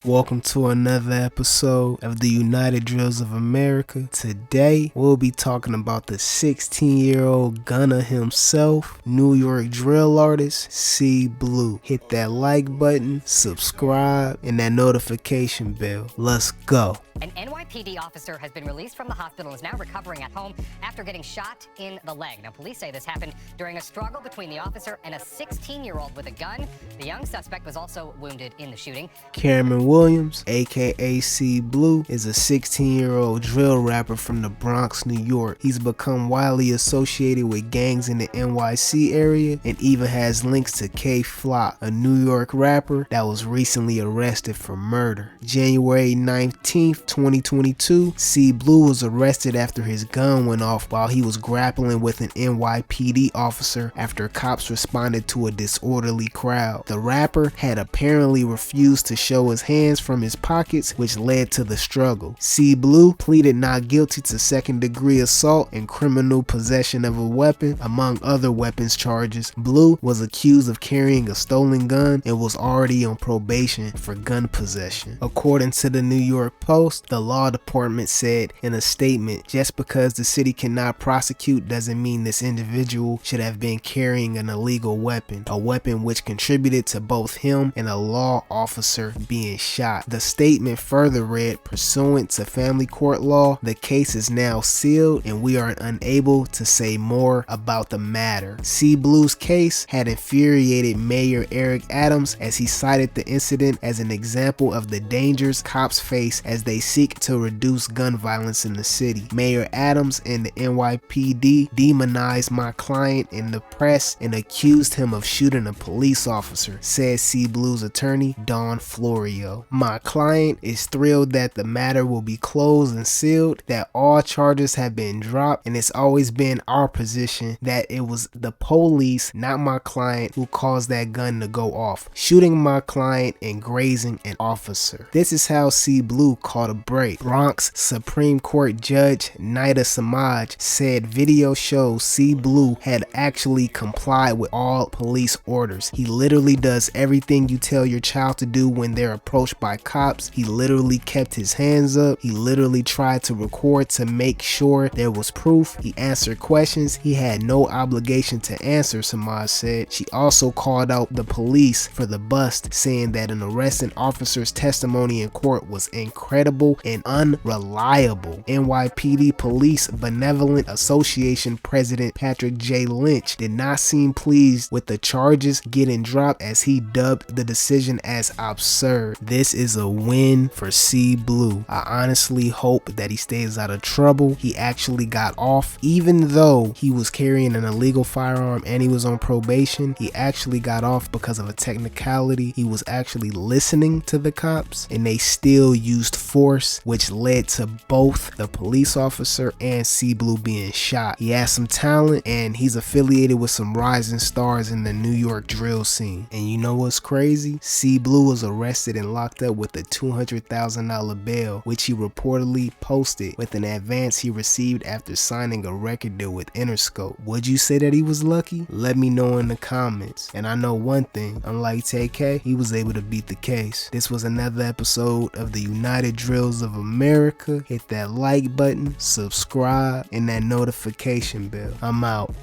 Welcome to another episode of the United Drills of America. Today, we'll be talking about the 16-year-old gunner himself, New York drill artist, C Blue. Hit that like button, subscribe, and that notification bell. Let's go. An NYPD officer has been released from the hospital and is now recovering at home after getting shot in the leg. Now, police say this happened during a struggle between the officer and a 16-year-old with a gun. The young suspect was also wounded in the shooting. Cameron Williams, aka C Blue, is a 16-year-old drill rapper from the Bronx, New York. He's become widely associated with gangs in the NYC area and even has links to Keef, a New York rapper that was recently arrested for murder. January 19th, 2022, C Blue was arrested after his gun went off while he was grappling with an NYPD officer after cops responded to a disorderly crowd. The rapper had apparently refused to show his hands from his pockets, which led to the struggle. C Blue pleaded not guilty to second-degree assault and criminal possession of a weapon, among other weapons charges. Blue was accused of carrying a stolen gun and was already on probation for gun possession. According to the New York Post, the law department said in a statement, just because the city cannot prosecute doesn't mean this individual should have been carrying an illegal weapon, a weapon which contributed to both him and a law officer being shot. The statement further read, pursuant to family court law, the case is now sealed and we are unable to say more about the matter. C Blue's case had infuriated Mayor Eric Adams as he cited the incident as an example of the dangers cops face as they seek to reduce gun violence in the city. Mayor Adams and the NYPD demonized my client in the press and accused him of shooting a police officer, said C Blue's attorney Don Florio. My client is thrilled that the matter will be closed and sealed, that all charges have been dropped, and it's always been our position that it was the police, not my client, who caused that gun to go off, shooting my client and grazing an officer. This is how C Blue caught a break. Bronx Supreme Court Judge Nida Samaj said video shows C Blue had actually complied with all police orders. He literally does everything you tell your child to do when they're approached by cops. He literally kept his hands up. He literally tried to record to make sure there was proof. He answered questions he had no obligation to answer, Samaj said. She also called out the police for the bust, saying that an arresting officer's testimony in court was incredible and unreliable. NYPD Police Benevolent Association President Patrick J. Lynch did not seem pleased with the charges getting dropped, as he dubbed the decision as absurd. This is a win for C Blue. I honestly hope that he stays out of trouble. He actually got off, even though he was carrying an illegal firearm and he was on probation. He actually got off because of a technicality. He was actually listening to the cops and they still used force, which led to both the police officer and C Blue being shot. He has some talent and he's affiliated with some rising stars in the New York drill scene. And you know what's crazy? C Blue was arrested and locked up with a $200,000 bail, which he reportedly posted with an advance he received after signing a record deal with Interscope. Would you say that he was lucky? Let me know in the comments. And I know one thing, unlike TK, he was able to beat the case. This was another episode of the United Drills of America. Hit that like button, subscribe, and that notification bell. I'm out.